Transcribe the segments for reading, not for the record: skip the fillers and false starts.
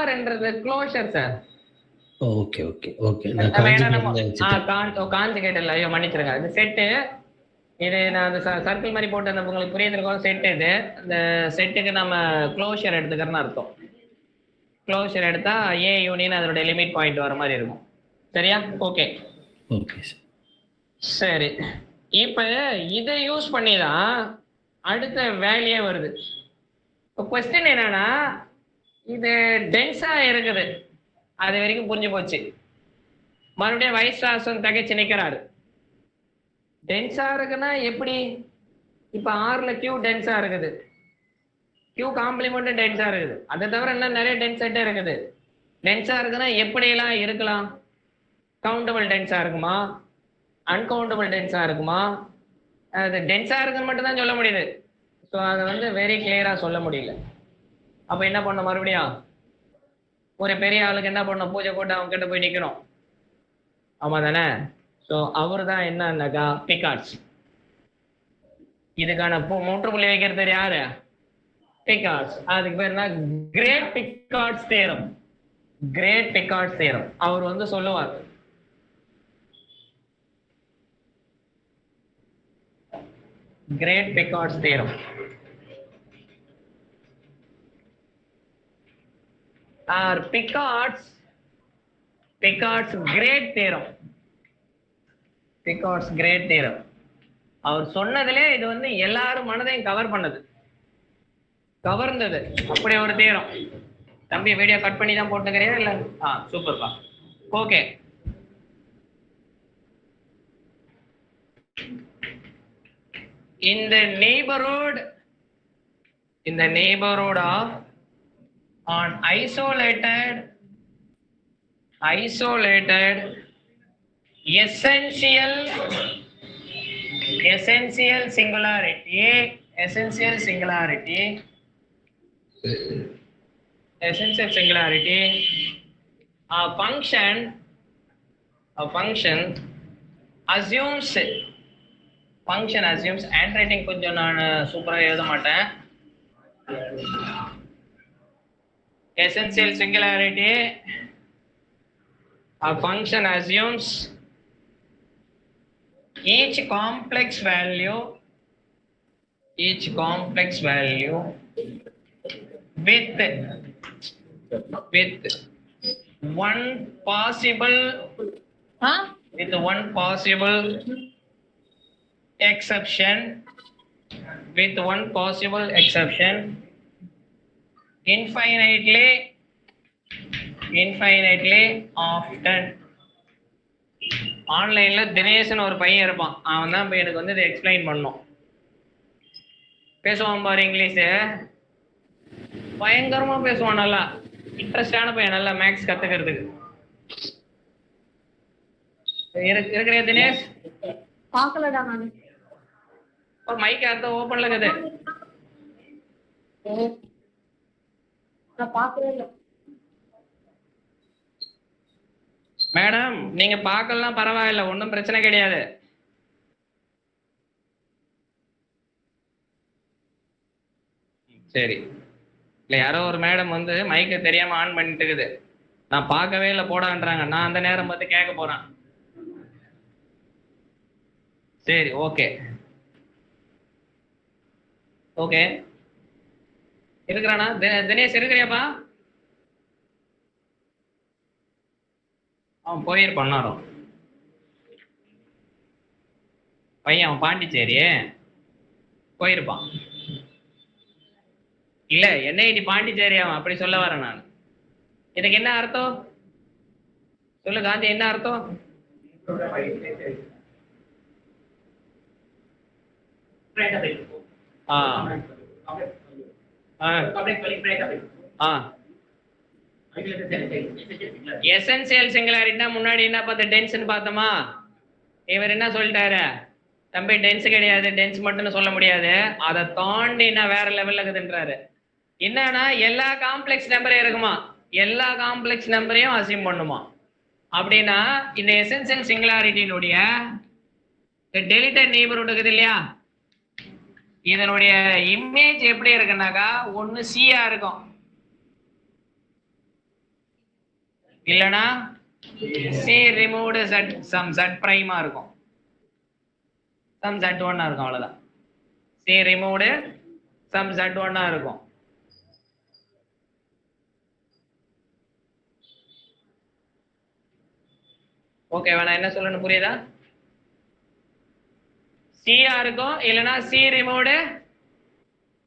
ஆர்ன்றது closure sir. Okay okay okay. நான் காஞ்சுகேட் இல்ல, ஐயோ மன்னிச்சிருங்க. இது செட்டு. இது நான் அந்த சர்க்கிள் மாதிரி போட்டு அந்த உங்களுக்கு புரியுதுருக்கோம். செட் இது. இந்த செட்டுக்கு நம்ம க்ளோஷர் எடுத்துக்கிறோன்னு அர்த்தம். க்ளோஷர் எடுத்தா ஏ யூனியன் அதனுடைய லிமிட் பாயிண்ட் வர மாதிரி இருக்கும். சரியா? Okay okay sir. சரி, இப்போ இதை யூஸ் பண்ணி தான் அடுத்த வேலையே வருது. இப்போ கொஸ்டின் என்னன்னா, இது டென்ஸா இருக்குது, அது வரைக்கும் புரிஞ்சு போச்சு. மறுபடியும் வைஸ்ராசன் தகைச்சு நிற்கிறாரு. டென்ஸா இருக்குன்னா எப்படி? இப்போ ஆர்ல கியூ டென்ஸா இருக்குது, கியூ காம்ப்ளிமெண்ட்டும் டென்ஸா இருக்குது. அதை தவிர என்ன நிறைய டென்செட்டே இருக்குது. டென்ஸா இருக்குன்னா எப்படியெல்லாம் இருக்கலாம்? கவுண்டபிள் டென்ஸா இருக்குமா, அன்கவுண்டபிள் டென்ஸா இருக்குமா? அது டென்ஸா இருக்குன்னு மட்டும் தான் சொல்ல முடியுது. ஸோ அதை வந்து வெரி கிளியரா சொல்ல முடியல. அப்போ என்ன பண்ணணும்? மறுபடியும் ஒரு பெரிய ஆளுக்கு என்ன பண்ணணும்? பூஜை போட்டு அவங்க கிட்ட போய் நிற்கணும். ஆமா தானே? ஸோ அவர் தான் என்னன்னாக்கா பிகார்ட்ஸ். இதுக்கான முற்றுப்புள்ளி வைக்கிறது யாரு? பிகார்ட்ஸ். அதுக்கு பேர் என்ன? Great Picard's theorem. Great Picard's theorem அவர் வந்து சொல்லுவார். Great Picard's theorem. Or Picard's great theorem. Picard's great theorem. அவர் சொன்னதிலே இது வந்து எல்லாரும் மனதையும் கவர் பண்ணது, கவர்ந்தது. அப்படி ஒரு தியரம். தம்பி வீடியோ கட் பண்ணி தான் போட்டுக்கிறியா இல்ல? சூப்பர்ப்பா. Okay, in the neighborhood of an isolated essential singularity a function assumes handwriting கொஞ்சம் நான் சூப்பரா எழுத மாட்டேன். essential singularity, a function assumes each complex value with one possible exception infinitely often. ஆன்லைன்ல தினேஷ்னு ஒரு பையன் இருப்பான், அவன் தான் இப்போ எனக்கு வந்து இதை எக்ஸ்பிளைன் பண்ணணும். பேசுவான் பாரு இங்கிலீஷ், பயங்கரமா பேசுவான், நல்லா இன்ட்ரெஸ்டான பையன், நல்லா மேக்ஸ் கத்துக்கிறதுக்கு. இருக்கிற தினேஷ் பாக்கலடா நானு. ஒரு மைக் அர்த்தம் ஓபன்ல இருக்குது. நான் பார்க்கவே இல்லை மேடம், நீங்க பார்க்கலாம் பரவாயில்ல, ஒன்றும் பிரச்சனை கிடையாது. சரி, இல்லை யாரோ ஒரு மேடம் வந்து மைக்கு தெரியாம ஆன் பண்ணிட்டு இருக்குது, நான் பார்க்கவே இல்லை போடான்றாங்க. நான் அந்த நேரம் பார்த்து கேட்க போறேன். சரி, ஓகே ஓகே. இருக்கிறானா தினேஷ்? இருக்கிறியாப்பா? அவன் போயிருப்பான் நேரம் பையன், அவன் பாண்டிச்சேரி போயிருப்பான். இல்ல என்ன இனி பாண்டிச்சேரி அவன் அப்படி சொல்ல வரேன் நான். இதுக்கு என்ன அர்த்தம் சொல்லு காந்தி, என்ன அர்த்தம்? எசென்சியல் சிங்குலாரிட்டி முன்னாடி என்ன பார்த்த? டென்ஸ்னு பார்த்தோமா? இவர் என்ன சொல்லிட்டாரு? தம்பி டென்ஸ் கிடையாது, டென்ஸ் மட்டும் சொல்ல முடியாது, அதை தாண்டி என்ன வேற லெவல்ல இருக்குதுன்றாரு. என்னன்னா எல்லா காம்ப்ளெக்ஸ் நம்பரே இருக்குமா, எல்லா காம்ப்ளெக்ஸ் நம்பரையும் அசியூம் பண்ணுமா. அப்படின்னா இந்த எசென்சியல் சிங்குலாரிட்டியினுடைய டெலிட்டட் நெய்பர்ஹுட் இருக்குது இல்லையா, இதனுடைய இமேஜ் எப்படி இருக்குன்னாக்கா ஒன்னு சியா இருக்கும், இல்லனா C removed z sum z பிரைமா இருக்கும், சம் z1 இருக்கும், அவ்வளவுதான். சி ரிமூவ்டு சம் z1 இருக்கும். ஓகேவா? நான் என்ன சொல்லணும் புரியுதா? சியா இருக்கும், இல்லனா சி ரிமூவ்டு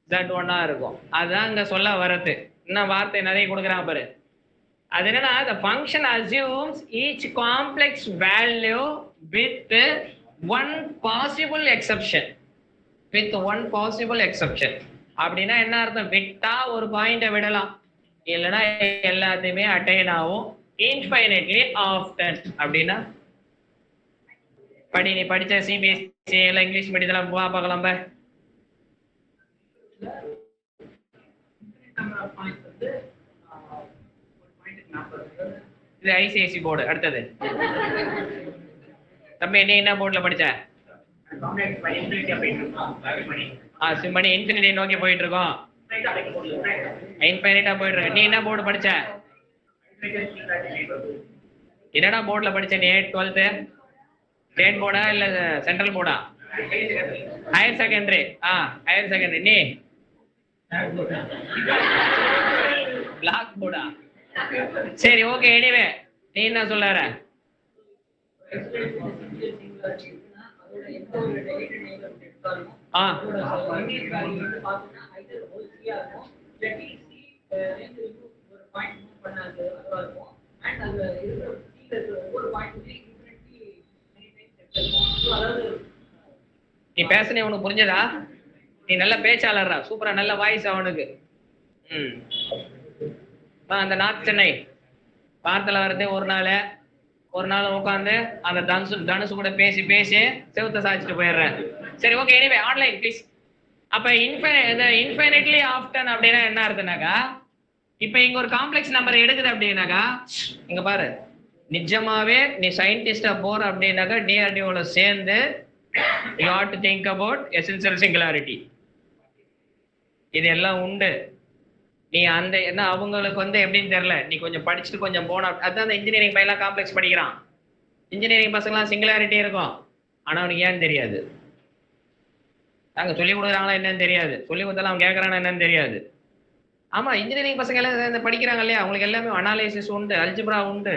z1 இருக்கும். அதுதான் இங்க சொல்ல வரது. இன்னும் வார்த்தை நிறைய கொடுக்குறான் பாரு. அது என்னன்னா, the function assumes each complex value with one possible exception. With one possible exception. அப்படின்னா என்ன அர்த்தம்? விட்டா ஒரு பாயிண்ட விடலாம், இல்லைன்னா எல்லாத்தையுமே அட்டைன் ஆகும். இன்ஃபைனைட்லி ஆஃப்டன் அப்படின்னா நீ படிச்ச சிபிஎஸ்சி எல்லாம் இங்கிலீஷ் மீடியத்துல பார்க்கலாம். இது ஐசிஐசி போர்டு. அடுத்தது தம்பி, நீ என்ன போர்டுல படிச்ச? சிம்பனி இன்ஃபினிட்டி நோக்கி போயிட்டு இருக்கோம், இன்ஃபைனைட்டா போயிட்டு இருக்கு. நீ என்ன போர்டு படிச்ச? என்னடா போர்டுல படிச்ச நீ? 12th ஸ்டேட் போர்டா இல்ல சென்ட்ரல் போர்டா? Higher secondary. Higher secondary. நீ பிளாக் போர்டா? சரி, ஓகே. எனிவே நீ என்ன சொல்ற? நீ பேசுனே உனக்கு புரிஞ்சதா? நீ நல்ல பேச்சாளர்ரா, சூப்பரா, நல்ல வாய்ஸ் அவனுக்கு. அந்த நார்த் சென்னை வாரத்துல வரதே ஒரு நாள் உட்காந்து அந்த தனுசு கூட பேசி செவுத்த சாய்ச்சிட்டு போயிடுறேன். சரி, ஓகே. Anyway online please. அப்ப இன்ஃபைனைட்லி ஆஃப்டன் அப்படின்னா என்ன அர்த்தம்னாக்கா, இப்ப இங்க ஒரு காம்ப்ளெக்ஸ் நம்பர் எடுக்குது அப்படின்னாக்கா, இங்க பாரு, நிஜமாவே நீ சயின்டிஸ்டா போற அப்படின்னாக்கா டிஆர்டிஓல சேர்ந்து you ought to think about essential singularity. இது எல்லாம் உண்டு. நீ அந்த என்ன அவங்களுக்கு எப்படின்னு தெரியல, நீ கொஞ்சம் படிச்சுட்டு கொஞ்சம் போன. அதான் அந்த இன்ஜினியரிங் பையெல்லாம் காம்ப்ளெக்ஸ் படிக்கிறான். இன்ஜினியரிங் பசங்களாம் சிங்குலாரிட்டி இருக்கும், ஆனா அவனுக்கு ஏன்னு தெரியாது. நாங்க சொல்லி கொடுக்குறாங்களா என்னன்னு தெரியாது, சொல்லி கொடுத்தாலும் அவன் கேட்கறானா என்னன்னு தெரியாது. ஆமா, இன்ஜினியரிங் பசங்க எல்லாம் படிக்கிறாங்க இல்லையா, அவங்களுக்கு எல்லாமே அனாலிசிஸ் உண்டு, அல்ஜிப்ரா உண்டு.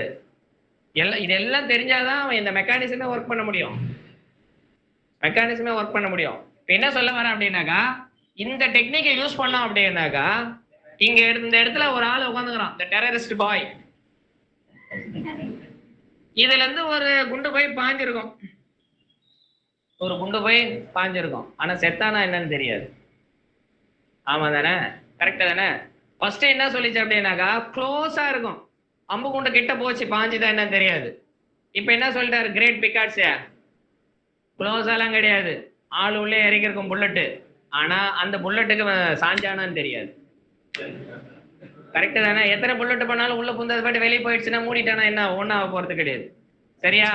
இதெல்லாம் தெரிஞ்சாதான் அவன் இந்த மெக்கானிசமே ஒர்க் பண்ண முடியும். இப்ப என்ன சொல்ல வரேன் அப்படின்னாக்கா, இந்த டெக்னிக்கை யூஸ் பண்ணோம் அப்படின்னாக்கா, இங்க இந்த இடத்துல ஒரு ஆள் உட்காந்துக்கிறான், இந்த டெரரிஸ்ட் பாய். இதுல இருந்து ஒரு குண்டு போய் பாஞ்சிருக்கும், ஆனா செத்தானா என்னன்னு தெரியாது. ஆமா தானே? கரெக்டா தானே? ஃபர்ஸ்ட் என்ன சொல்லிச்சு அப்படின்னாக்கா, க்ளோஸா இருக்கும், அம்பு குண்டு கிட்ட போச்சு, பாஞ்சுதான் என்னன்னு தெரியாது. இப்ப என்ன சொல்லிட்டாரு கிரேட் பிக்காட்ஸ்? க்ளோஸாலாம் கிடையாது, ஆள் உள்ளே இறக்கிருக்கும் புல்லட்டு, ஆனா அந்த புல்லட்டுக்கு சாஞ்சானான்னு தெரியாது. கரெக்டு தானே? எத்தனை புல்லட் பண்ணாலும் உள்ள புந்தது பாட்டு வெளியே போயிடுச்சுன்னா மூடிட்டானா என்ன ஒன்னாக போறது கிடையாது. சரியா?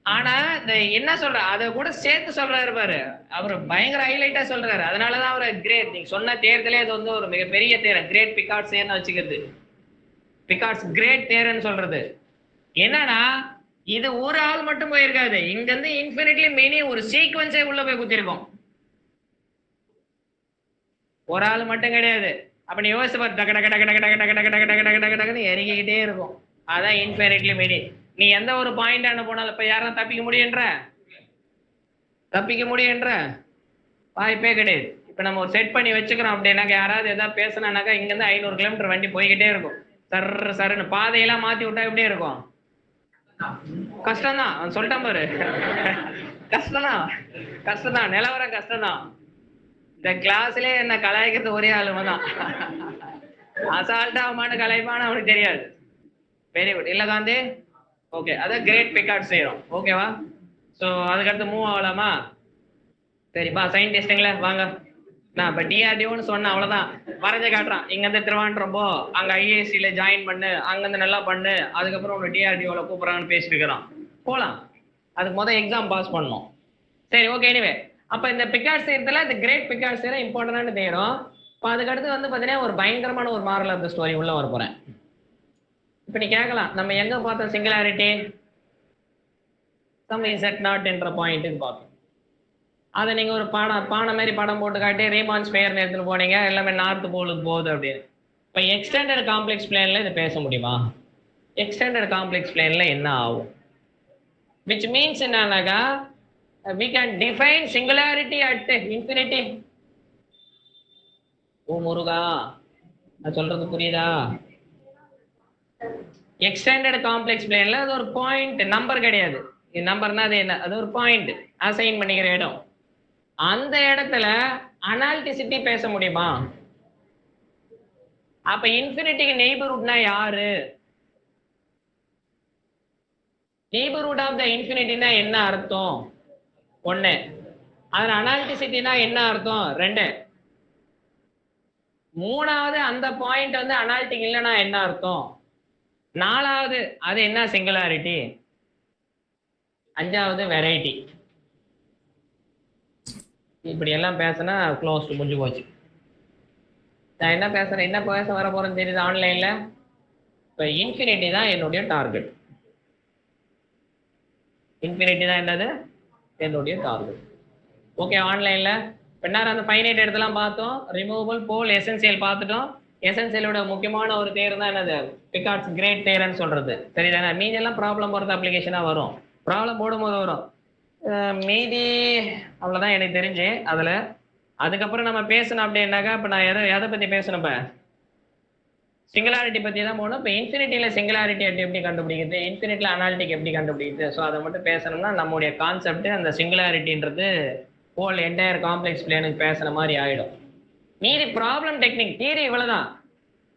ஆனா இந்த என்ன சொல்ற அதை கூட சேர்த்து சொல்றாரு பாரு, அவர் பயங்கர ஹைலைட்டா சொல்றாரு. அதனாலதான் அவர் கிரேட், நீங்க சொன்ன தேர்தலே அது ஒரு மிகப்பெரிய தேரம், கிரேட் பிக்காட்ஸ் வச்சுக்கிறது. பிக்காட்ஸ் கிரேட் தேரன்னு சொல்றது என்னன்னா, இது ஒரு ஆள் மட்டும் போயிருக்காது, இங்க இருந்து இன்ஃபினிட்லி மெனி ஒரு சீக்வன்ஸே உள்ள போய் குத்திருக்கோம், ஒரு ஆள் மட்டும் கிடையாது. அப்ப நீ யோசிச்சு பாரு, டக்கு டக்கு டக்கு டக்கு டக்கு டக்கு டக்கு டக்கு டக்கு டக்கு டக்குன்னு இறங்கிக்கிட்டே இருக்கும். அதான் இன்ஃபினிட்லி மெனி. நீ எந்த ஒரு பாயிண்டான போனாலும் இப்ப யாரும் தப்பிக்க முடியுன்ற வாய்ப்பே கிடையாது. இப்ப நம்ம ஒரு செட் பண்ணி வச்சுக்கிறோம் அப்படின்னாக்கா, யாராவது எதாவது பேசினாக்கா இங்க இருந்து 500 கிலோமீட்டர் வண்டி போய்கிட்டே இருக்கும், சருன்னு பாதையெல்லாம் மாத்தி விட்டா எப்படி இருக்கும்? கஷ்டம்தான், சொல்லிட்டேன் பாரு. கஷ்டம்தான், நிலவரம் கஷ்டம்தான். இந்த கிளாஸ்லயே என்ன கலாய்க்கிறது ஒரே ஆளுதான், அசால்ட்டா அவமான கலாய்ப்பான்னு அவனுக்கு தெரியாது. வெரி குட், இல்ல காந்தி? ஓகே, அதான் கிரேட் பிக்காட் செய்யறோம். ஓகேவா? ஸோ அதுக்கடுத்து மூவ் ஆகலாமா? சரிப்பா, சயின்டிஸ்டுங்களே வாங்க. நான் இப்ப டிஆர்டிஓன்னு சொன்னேன், அவ்வளவுதான். வரைஞ்ச காட்டுறான், இங்க இருந்து திருவாண்டம் போ, அங்க ஐஏஎஸ்சில ஜாயின் பண்ணு, அங்க இருந்து நல்லா பண்ணு, அதுக்கப்புறம் உங்க டிஆர்டிஓல கூப்பிடுறான்னு பேசிட்டு இருக்கிறான். போலாம், அதுக்கு முதல் எக்ஸாம் பாஸ் பண்ணணும். சரி, ஓகே. எனிவே அப்ப இந்த பிக்காட் செய்யறதுல இந்த கிரேட் பிக்காட் செய்யற இம்பார்ட்டன்டான தேரும். இப்போ அதுக்கடுத்து பாத்தீங்கன்னா ஒரு பயங்கரமான ஒரு மாரல் ஆஃப் தி ஸ்டோரி உள்ள வர போறேன். இப்ப நீ கேட்கலாம் நம்ம எங்க பார்த்தோம் சிங்குலாரிட்டி, சம் இசட் நாட் என்ற பாயிண்ட்டுன்னு பார்த்தோம். அதை நீங்க ஒரு பானை மாதிரி படம் போட்டு காட்டி ரீமான் ஸ்பேர்னு எடுத்துட்டு போனீங்க, எல்லாமே நார்த் போலுக்கு போகுது அப்படின்னு. இப்போ எக்ஸ்டெண்டட் காம்ப்ளெக்ஸ் பிளேன்ல இது பேச முடியுமா? எக்ஸ்டெண்டட் காம்ப்ளெக்ஸ் பிளேன்ல என்ன ஆகும்? விச் மீன்ஸ் என்னன்னாக்கா we can define singularity at infinity. ஓ முருகா, நான் சொல்றது புரியுதா? எக்ஸ்டெண்டட் காம்ப்ளெக்ஸ் பிளேன்ல அது ஒரு பாயிண்ட், நம்பர் கிடையாது. இது நம்பர்னா அது என்ன? அது ஒரு பாயிண்ட், அசைன் பண்ணிக்கிற இடம். அந்த இடத்துல அனாலிட்டிசிட்டி பேச முடியுமா? அப்ப இன்ஃபினிட்டிக்கு நெய்பர்ஹுட்னா யாரு? நெய்பர்ஹுட் ஆஃப் த இன்ஃபினிட்டினா என்ன அர்த்தம்? ஒண்ணு. அதுல அனாலிட்டிசிட்டினா என்ன அர்த்தம்? ரெண்டு. மூணாவது, அந்த பாயிண்ட் வந்து அனாலிட்டிக் இல்லைன்னா என்ன அர்த்தம்? நாலாவது, அது என்ன சிங்குலாரிட்டி? அஞ்சாவது வெரைட்டி. இப்படி எல்லாம் பேசினா க்ளோஸ் முடிஞ்சு போச்சு. நான் என்ன பேசுறேன், என்ன பேச வர போறேன்னு தெரியுது ஆன்லைன்ல. இப்போ இன்ஃபினிட்டி தான் என்னுடைய டார்கெட். இன்ஃபினிட்டி தான் என்னது? என்னுடைய டார்கெட். ஓகே, ஆன்லைன்ல பின்னார் அந்த ஃபைனைட் இடத்தெல்லாம் பார்த்தோம். ரிமூவபிள், போல், எசென்சியல் பார்த்துட்டோம். எசென்சியலோட முக்கியமான ஒரு தேர் தான் என்னது? பிகார்ட்ஸ் கிரேட் தேர்ன்னு சொல்றது. சரிதானே? மீதி எல்லாம் ப்ராப்ளம் போகிறது அப்ளிகேஷனாக வரும், ப்ராப்ளம் போடும்போது வரும். மீதி அவ்வளோதான் எனக்கு தெரிஞ்சு அதில். அதுக்கப்புறம் நம்ம பேசணும் அப்படின்னாக்கா, இப்போ நான் எதை பற்றி பேசணும்? இப்போ சிங்குலாரிட்டி பற்றி தான் போகணும். இப்போ இன்ஃபினிட்டியில் சிங்குலாரிட்டி எப்படி கண்டுபிடிக்குது, இன்ஃபினிட்டியில் அனாலிட்டிக் எப்படி கண்டுபிடிக்குது, ஸோ அதை மட்டும் பேசணும்னா நம்முடைய கான்செப்ட் அந்த சிங்குலாரிட்டின்றது ஹோல் என்டையர் காம்ப்ளெக்ஸ் பிளேனுக்கு பேசுகிற மாதிரி ஆகிடும். மீதி ப்ராப்ளம் டெக்னிக், தியரி இவ்வளோதான்.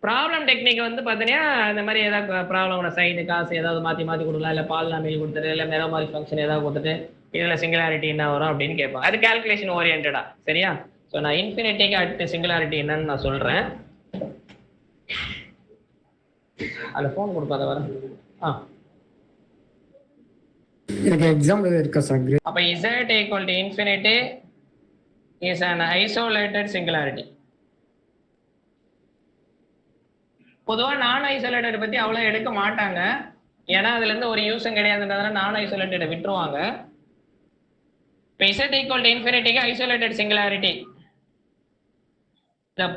ப்ராப்ளம் டெக்னிக் வந்து பார்த்தீங்கன்னா இந்த மாதிரி ஏதாவது ப்ராப்ளமோட சைடு காசு ஏதாவது மாற்றி கொடுக்கலாம், இல்லை பாலினாமியல் கொடுத்துட்டு, இல்லை மெரோமாரிக் ஃபங்க்ஷன் ஏதாவது கொடுத்துட்டு இதில் சிங்குலாரிட்டி என்ன வரும் அப்படின்னு கேட்பாங்க. அது கால்குலேஷன் ஓரியன்டா. சரியா? ஸோ நான் இன்ஃபினிட்டிக்கு அடுத்து சிங்குலாரிட்டி என்னன்னு நான் சொல்கிறேன். அதில் ஃபோன் கொடுக்காத வர. எனக்கு எக்ஸாம்பிள் இருக்கா சார்? அப்போ Z equal to infinity is an isolated singularity. பொதுவாக நான் ஐசோலேட்டட் பற்றி அவ்வளோ எடுக்க மாட்டாங்க, ஏன்னா அதுலேருந்து ஒரு யூஸும் கிடையாதுன்றதுனால நான் ஐசோலேட்டடை விட்டுருவாங்க. இப்போ Z equal to infinity isolated singularity. The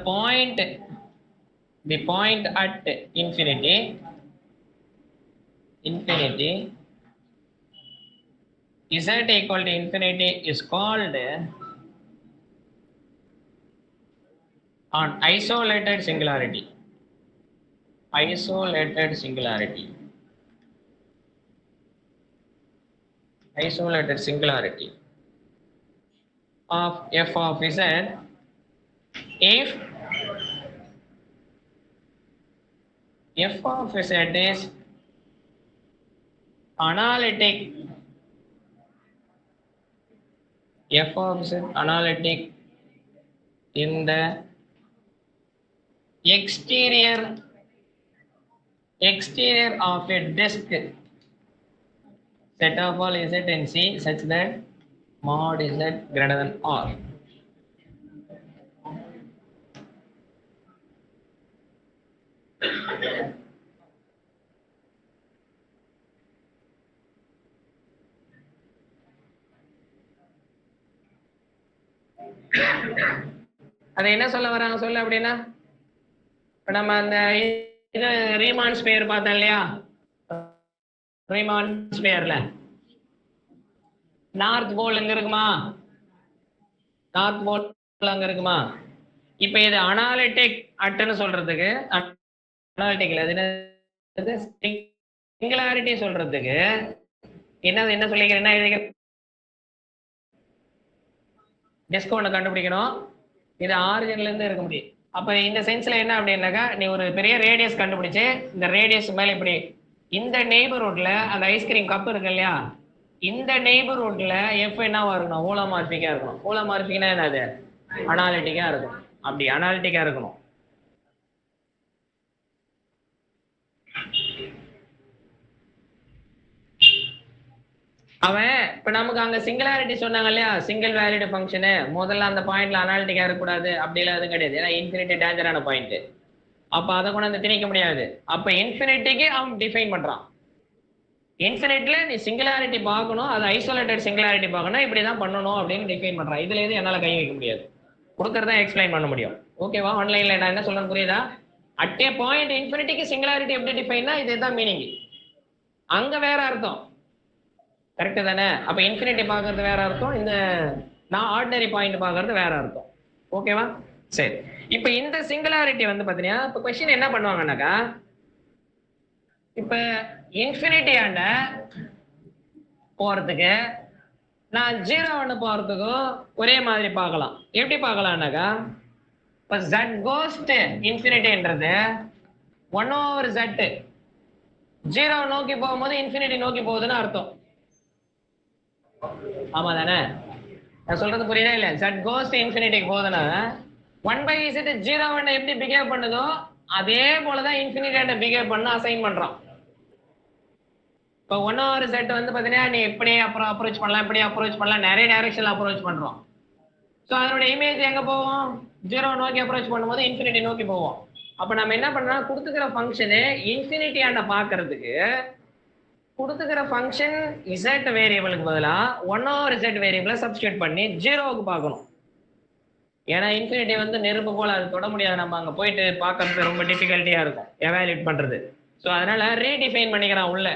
point at infinity Z equal to infinity is called an isolated singularity. Isolated singularity of f of z if f of z is analytic, f of z analytic in the exterior of a disk set of all z and c such that mod z greater than r. அது என்ன சொல்ல வராங்க சொல்ல அப்படின்னா, இப்ப நம்ம அந்த இது ரீமான் ஸ்பேர் பார்த்தோம் இல்லையா? ரீமான் ஸ்பேர்ல நார்த் போல் எங்க இருக்குமா? நார்த் போல் அங்க இருக்குமா? இப்ப இது அனாலிட்டிக் அட்னு சொல்றதுக்கு, அனாலிட்டிக்ல அது சிங்குலாரிட்டி சொல்றதுக்கு என்ன சொல்லிக்கிறேன், என்ன எழுதிக்கிறேன்? டிஸ்க் ஒன்று கண்டுபிடிக்கணும். இது ஆரிஜின்ல இருந்து இருக்க முடியும். அப்ப இந்த சென்ஸ்ல என்ன அப்படின்னாக்கா, நீ ஒரு பெரிய ரேடியஸ் கண்டுபிடிச்சு இந்த ரேடியஸ் மேல இப்படி இந்த நெய்பர்ஹுட்ல அந்த ஐஸ்கிரீம் கப் இருக்கு இல்லையா, இந்த நெய்பர்ஹுட்ல எஃப் என்னவா இருக்கணும்? ஹோலோமார்பிக்கா இருக்கணும். ஹோலோமார்பிக்னா என்னது? அனாலிட்டிக்கா இருக்கும். அப்படி அனாலிட்டிக்கா இருக்கணும். அவன் இப்ப நமக்கு அங்க சிங்குலாரிட்டி சொன்னாங்க இல்லையா, சிங்கிள் வேலிட் ஃபங்க்ஷனு, முதல்ல அந்த பாயிண்ட்ல அனாலிட்டிக்கா இருக்கக்கூடாது அப்படிலாம் எதுவும் கிடையாது. ஏன்னா இன்ஃபினிட்டி டேஞ்சரான பாயிண்ட். அப்ப அதை கொண்டாந்து திணிக்க முடியாது. அப்ப இன்ஃபினிட்டிக்கு அவன் டிஃபைன் பண்றான். இன்ஃபினிட்ல நீ சிங்குலாரிட்டி பார்க்கணும், அது ஐசோலேட்டட் சிங்குலாரிட்டி பார்க்கணும், இப்படிதான் பண்ணணும் அப்படின்னு டிஃபைன் பண்றான். இதுல எது என்னால கை வைக்க முடியாது, கொடுக்கறதா எக்ஸ்பிளைன் பண்ண முடியும். ஓகேவா? ஆன்லைன்ல நான் என்ன சொல்றேன் புரியுதா? அட் ஏ பாயிண்ட் இன்ஃபினிட்டிக்கு சிங்குலாரிட்டி எப்படி டிஃபைன்னா இதுதான் மீனிங், அங்க வேற அர்த்தம். கரெக்ட் தானே? அப்ப இன்ஃபினிட்டி பார்க்கறது வேற அர்த்தம், இந்த நான் ஆர்டினரி பாயிண்ட் பார்க்கறது வேற அர்த்தம். ஓகேவா? சரி, இப்ப இந்த சிங்குலாரிட்டி வந்து பாத்தீங்கன்னா இப்ப கொஸ்டின் என்ன பண்ணுவாங்கன்னாக்கா, இப்ப இன்ஃபினிட்டி ஆண்ட போறதுக்கு நான் 0 போறதுக்கும் ஒரே மாதிரி பார்க்கலாம். எப்படி பார்க்கலாம்னாக்கா, இப்ப z goes to இன்ஃபினிட்டின்றது 1/z 0 நோக்கி போகும்போது இன்ஃபினிட்டி நோக்கி போகுதுன்னு அர்த்தம். ஆமா தானே? நான் சொல்றது புரியுதா இல்ல? z goes to இன்ஃபினிட்டிக்கு போகுதுன்னா 1/z 0 எப்படி பிஹேவ் பண்ணுதோ அதே போலதான் இன்ஃபினிட்டி பிஹேவ் பண்ண அசைன் பண்றோம். இப்போ 1/z வந்து பாத்தீங்கன்னா நீ எப்படி அப்புறம் அப்ரோச் பண்ணலாம், இப்படி அப்ரோச் பண்ணலாம், நிறைய டைரக்ஷன்ல அப்ரோச் பண்றோம். ஸோ அதனோட இமேஜ் எங்க போவோம்? 0 நோக்கி அப்ரோச் பண்ணும்போது இன்ஃபினிட்டி நோக்கி போவோம். அப்ப நம்ம என்ன பண்றோம், கொடுத்துக்கிற ஃபங்க்ஷனு இன்ஃபினிட்டி ஆண்ட பாக்குறதுக்கு கொடுத்துக்கிற ஃபங்க்ஷன் z வேரியபிளுக்கு பதிலா 1/z வேரியபிளை சப்ஸ்டியூட் பண்ணி 0க்கு பார்க்கணும். ஏன்னா இன்ஃபினிட்டி வந்து நெருப்பு போல அது தொட முடியாது, நம்ம அங்க போயிட்டு பார்க்கறது ரொம்ப டிஃபிகல்ட்டியா இருக்கும் எவாலுவேட் பண்றது. ஸோ அதனால ரீடிஃபைன் பண்ணிக்கிறான் உள்ள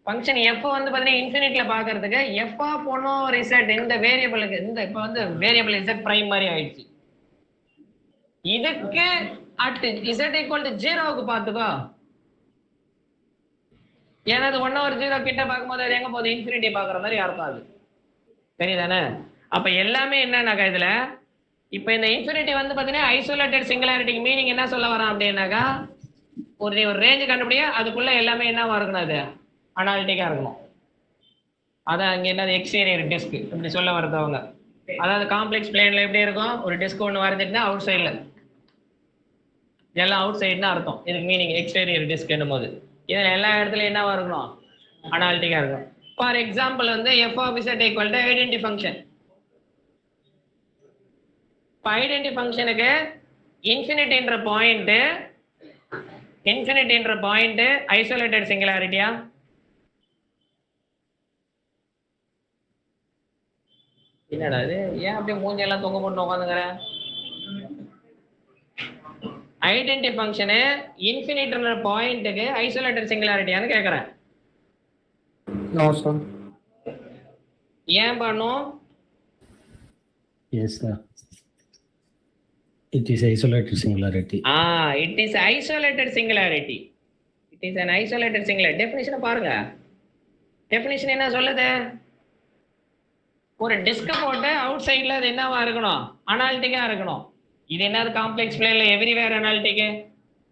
ஃபங்க்ஷன் எஃப் வந்து பாத்தீங்கன்னா இன்ஃபினிட்ல பாக்குறதுக்கு எஃப் ஆஃப் 1/z இந்த வேரியபிளுக்கு இந்த இப்ப வந்து வேரியபிள் z பிரைம் மாதிரி ஆயிடுச்சு. இதுக்கு அட் z ஈக்குவல் டு 0க்கு பார்த்துக்கோ. ஏன்னா அது 1/0 கிட்ட பார்க்கும்போது அது எங்க போகுது? இன்ஃபினிட்டி பாக்குற மாதிரி அர்த்தம் அது. சரிதானே? அப்ப எல்லாமே என்னன்னாக்கா இதுல இப்ப இந்த இன்ஃபினிட்டி வந்து பாத்தீங்கன்னா ஐசோலேட்டட் சிங்குலாரிட்டிக்கு மீனிங் என்ன சொல்ல வரான் அப்படின்னாக்கா, ஒரு ரேஞ்ச் கண்டுபிடிய அதுக்குள்ள எல்லாமே என்னவா இருக்கணும், அது அனாலிட்டிக்கா இருக்கணும். அதான் அங்க என்னது எக்ஸ்டீரியர் டிஸ்க் இப்படி சொல்ல வரதவங்க. அதாவது காம்ப்ளெக்ஸ் பிளேன்ல எப்படி இருக்கும், ஒரு டிஸ்க் ஒன்று வரைஞ்சிட்டுனா அவுட் சைட்ல எல்லாம் அவுட் சைடுன்னு அர்த்தம். இதுக்கு மீனிங் எக்ஸ்டீரியர் டிஸ்க் என்னும் போது இதுல எல்லா இடத்துலயும் என்னவா இருக்கணும், அனாலிட்டிக்கா இருக்கும். ஃபார் எக்ஸாம்பிள் வந்து f of z equal to identity function. இப்போ ஐடென்டி ஃபங்க்ஷனுக்கு இன்ஃபினிட்டின்ற பாயிண்ட் ஐசோலேட்டட் சிங்குலாரிட்டியா? என்னடா இது, ஏன் அப்படியே மூஞ்செல்லாம் தொங்க போட்டு உட்காந்துங்கிற? ஐடென்டி ஃபங்க்ஷனு இன்ஃபினிட்டின்ற பாயிண்ட்டுக்கு ஐசோலேட்டட் சிங்குலாரிட்டியான்னு கேட்குறேன். No sir. ஏன் பண்ணும்? Yes, sir. It is isolated singularity. It is isolated singularity. It is an isolated singularity. Definition பாருங்க. Definition என்ன சொல்லுது? ஒரு டிஸ்க் போட்டு அவுட் சைடுல அது என்னவா இருக்கணும், அனாலிட்டிக்கா இருக்கணும். இது என்னது காம்ப்ளெக்ஸ் பிளேன்ல எவ்ரிவேர் அனாலிட்டிக்.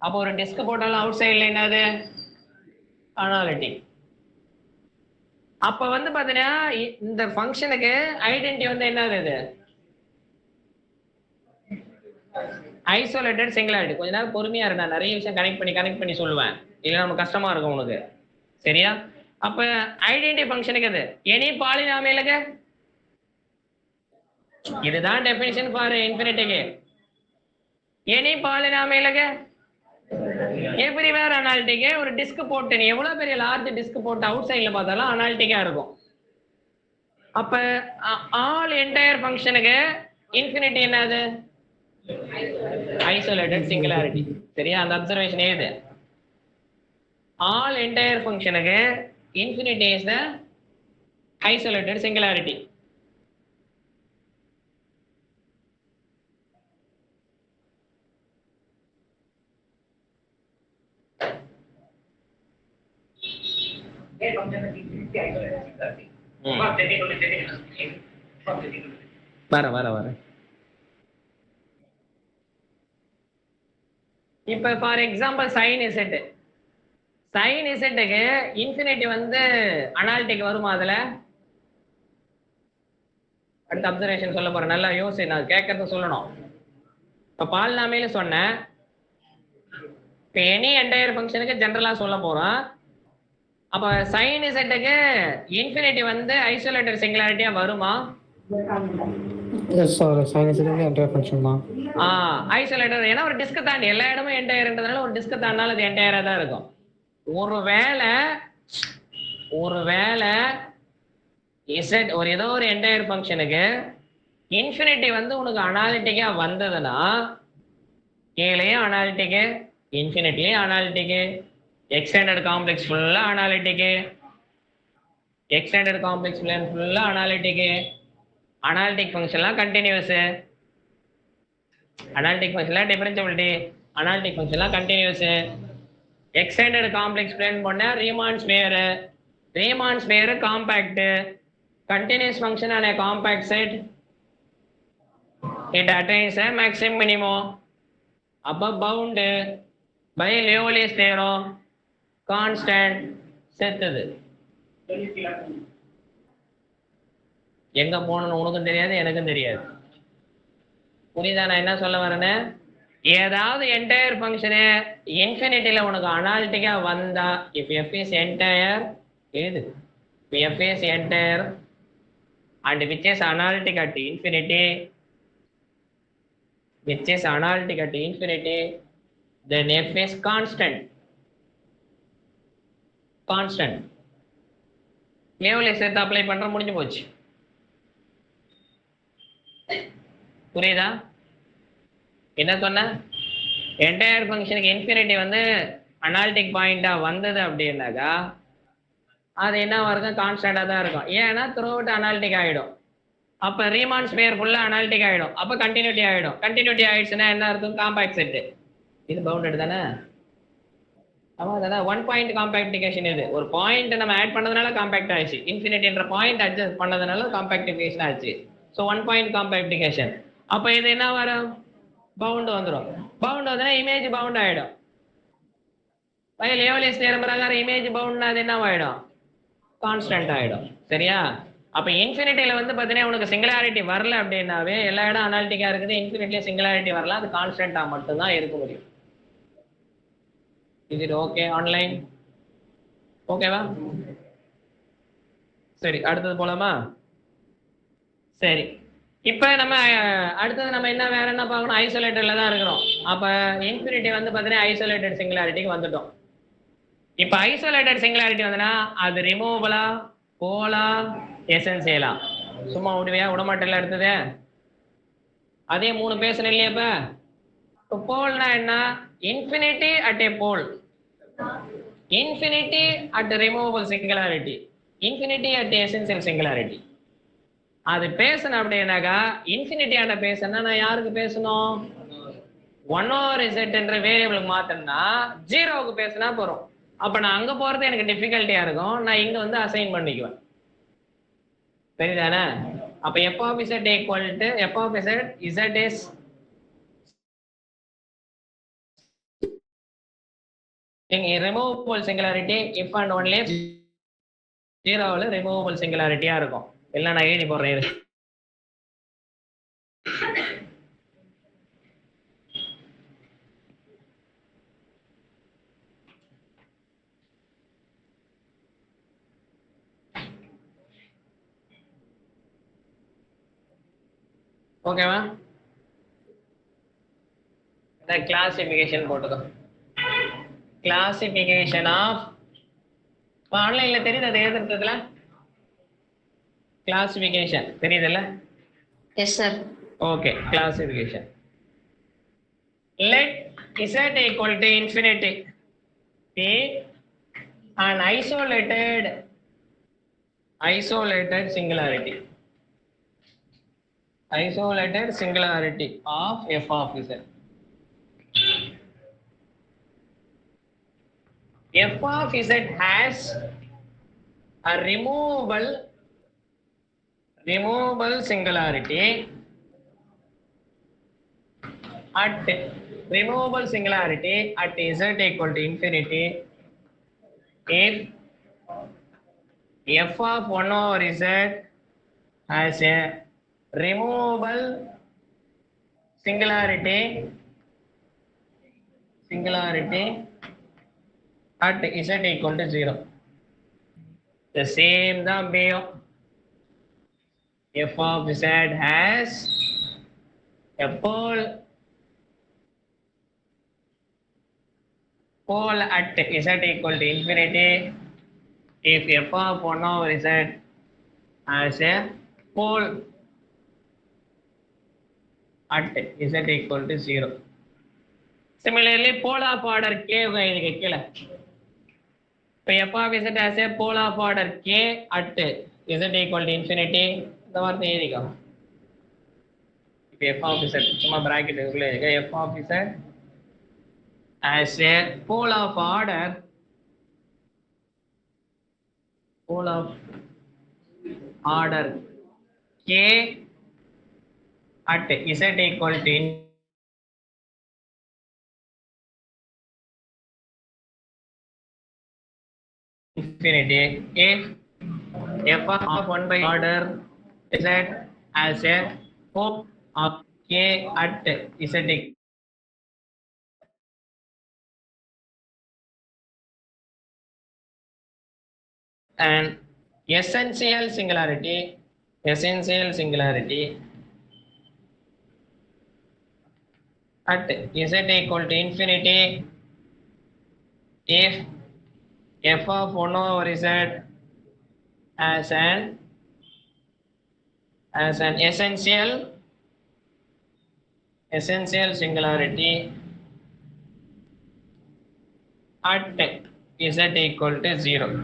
அப்போ ஒரு டிஸ்க் போட்டாலும் அவுட் சைடுல என்னது அனாலிட்டிக். அப்ப வந்து பாத்தீங்கன்னா இந்த ஃபங்க்ஷனுக்கு ஐடென்டி வந்து என்னது, இது ஐசோலேட்டட் சிங்குலாரிட்டி. கொஞ்ச நேரம் பொறுமையா இரு, நான் நிறைய விஷயம் கனெக்ட் பண்ணி சொல்லுவேன், இல்லைன்னா நமக்கு கஷ்டமா இருக்கும் உனக்கு. சரியா? அப்ப ஐடென்டி ஃபங்க்ஷனுக்கு இது எனி பாலினாமியலுக்கு இதுதான் டெஃபினிஷன் ஃபார் இன்ஃபினிட்டிக்கு. எனி பாலினாமியலுக்கு எவ்ரிவேர் அனாலிட்டிக்கு. ஒரு டிஸ்க் போட்டு நீ எவ்வளவு பெரிய லார்ஜ் டிஸ்க் போட்டு அவுட் சைட்ல பார்த்தாலும் அனாலிட்டிக்கா இருக்கும். அப்ப ஆல் என்டையர் ஃபங்க்ஷனுக்கு இன்ஃபினிட்டி என்னது, ஐசோலேட்டட் சிங்குலாரிட்டி. சரியா? அந்த அப்சர்வேஷன் ஏது? ஆல் என்டையர் ஃபங்க்ஷனுக்கு infinity is the isolated singularity. வர இப்ப ஃபார் எக்ஸாம்பிள் சைன் இசட்டுக்கு இன்ஃபினிட்டி வந்து அனாலிட்டிக் வருமா? அதுல அடுத்த அப்சர்வேஷன் சொல்ல போறேன், நல்லா யோசி, நான் கேட்கறது சொல்லணும். இப்ப பாலினாமியல சொன்னேன், இப்ப எனி என்டையர் ஃபங்க்ஷனுக்கு ஜெனரலா சொல்ல போறோம். அப்ப சைன் இசட்டுக்கு இன்ஃபினிட்டி வந்து ஐசோலேட்டட் சிங்குலாரிட்டியா வருமா? எஸ் சார் சைனஸ்லேருந்து என்டையர் ஃபங்க்ஷன் தான். ஐசோலேட்டர் ஏன்னா ஒரு டிஸ்க் தாண்டி எல்லா இடமும் என்டையர்ன்றதுனால ஒரு டிஸ்க் தாண்டினாலும் அது என்டையரா தான் இருக்கும். ஒருவேளை இசட் ஒரு ஏதோ ஒரு என்டையர் ஃபங்க்ஷனுக்கு இன்ஃபினிட்டி வந்து உனக்கு அனாலிட்டிக்கா வந்ததுன்னா கீழேயும் அனாலிட்டிக்கு இன்ஃபினிட்லேயும் அனாலிட்டிக்கு எக்ஸ்டெண்டட் காம்ப்ளெக்ஸ் ஃபுல்லா அனாலிட்டிக்கு எக்ஸ்டெண்டட் காம்ப்ளெக்ஸ் ஃபுல்லா அனாலிட்டிக்கு அனாலிட்டிக் ஃபங்க்ஷன்லாம் கண்டினியூஸ் அனாலிட்டிக் ஃபங்க்ஷன்லாம் டிஃபரன்ஷியபிலிட்டி அனாலிட்டிக் ஃபங்க்ஷன்லாம் கண்டினியூஸ் எக்ஸ்டெண்டட் காம்ப்ளெக்ஸ் பிளேன் பண்ண Riemann sphere compact continuous function on a compact set it attains a maximum minimum above bound by Liouville's theorem constant செத்துது. எங்க போகணும்னு உனக்கும் தெரியாது எனக்கும் தெரியாது. புரியுதா நான் என்ன சொல்ல வரேன்னு? ஏதாவது என்டையர் ஃபங்க்ஷனு இன்ஃபினிட்டியில் உனக்கு அனாலிட்டிக்கா வந்தா இஃப் எஃப் இஸ் என்டையர் ஏது f is entire and which is analytic at infinity, then f is constant. Liouville சேர்த்து அப்ளை பண்ற முடிஞ்சு போச்சு. புரியுதா என்ன சொன்ன? என்டையர் ஃபங்க்ஷனுக்கு இன்ஃபினிட்டி வந்து அனாலிட்டிக் பாயிண்டா வந்தது அப்படின்னாக்கா அது என்ன இருக்கும்? கான்ஸ்டண்டா தான் இருக்கும். ஏன்னா த்ரூ அவுட் அனாலிட்டிக் ஆகிடும். அப்போ ரீமான் ஸ்பியர் ஃபுல்லாக அனாலிட்டிக் ஆகிடும். அப்போ கண்டினியூட்டி ஆகிடும். கண்டினியூட்டி ஆகிடுச்சுன்னா என்ன இருக்கும்? Compact set. இது பவுண்டட் தானே? ஆமாம் அதான் ஒன் பாயிண்ட் காம்பாக்டிகேஷன். இது ஒரு பாயிண்ட் நம்ம ஆட் பண்ணதுனால காம்பாக்ட் ஆயிடுச்சு. இன்ஃபினிட்டின்ற பாயிண்ட் அட்ஜஸ்ட் பண்ணதுனால காம்பாக்டிகேஷன் ஆச்சு. So one point compactification. அப்போ இது என்ன வரும்? பவுண்ட் வந்துடும். பவுண்ட் வந்ததுன்னா இமேஜ் பவுண்ட் ஆகிடும். லியோவ்லேஸ் தியரம் பிரகாரம் இமேஜ் பவுண்ட்னா அது என்ன ஆகிடும்? கான்ஸ்டன்ட் ஆகிடும். சரியா? அப்போ இன்ஃபினிட்டியில் வந்து பார்த்தீங்கன்னா உனக்கு சிங்குலாரிட்டி வரல அப்படின்னாவே எல்லா இடம் அனாலிட்டிக்காக இருக்குது. இன்ஃபினிட்டிலே சிங்குலாரிட்டி வரலாம். அது கான்ஸ்டன்ட்டாக மட்டும்தான் இருக்க முடியும். Is it okay? ஆன்லைன் ஓகேவா? சரி அடுத்தது போலாமா? சரி இப்போ நம்ம அடுத்தது நம்ம என்ன வேற என்ன பார்க்கணும்? ஐசோலேட்டட்ல தான் இருக்கிறோம். அப்போ இன்ஃபினிட்டி வந்து பார்த்தீங்கன்னா ஐசோலேட்டட் சிங்குலாரிட்டிக்கு வந்துட்டோம். இப்போ ஐசோலேட்டட் சிங்குலாரிட்டி வந்தனா அது ரிமூவபிளா, போலா, எசென்சியலா? சும்மா விடுவியா? விடமாட்டல எடுத்தது. அதே 3 பேசணும் இல்லையா? இப்போ போல்னா என்ன? Infinity at a pole, infinity at removable singularity, infinity at essential singularity. அது பேசணும் அப்படின்னாக்கா இன்ஃபினிட்டி ஆன பேசணும்னா நான் யாருக்கு பேசணும்? 1/z என்ற வேரியபிளுக்கு மாத்தணும்னா 0க்கு பேசினா போறோம். அப்ப நான் அங்க போறது எனக்கு டிஃபிகல்ட்டியா இருக்கும். நான் இங்க வந்து அசைன் பண்ணிக்குவேன். சரிதானே? அப்ப f of z equal to f of z is in removable singularity if and only 0ல removable singularityயா இருக்கும். எல்லாம் நான் எழுதி போடுறேன். ஓகேவா? இந்த கிளாசிஃபிகேஷன் போட்டுக்கோ. கிளாசிஃபிகேஷன் ஆஃப் ஆன்லைன்ல தெரியுது அது எழுதுறதுல கிளாசிஃபிகேஷன் தெரியுதுல்ல? Yes sir. Okay classification. Let z equal to infinity be an isolated singularity. Isolated singularity of f of z. F of z has a removable singularity at z equal to infinity if f of 1/z has a removable singularity at z equal to 0. The same தான் பேயும். f of z has a pole at z equal to infinity if f of 1 over z has a pole at z equal to 0. Similarly, pole of order k இதுக்கு கீழே இப்போ f of z has a pole of order k at z equal to infinity இந்த வார்த்தை எழுதிக்கோ. இப்போ f of z சும்மா bracket உள்ள எழுதிக்கோ. f of z has a pole of order k at z equal to infinity if f of 1 by order z as a pole of k at z equal and essential singularity at z equal to infinity if f of 1 over z as an essential singularity at z equal to 0.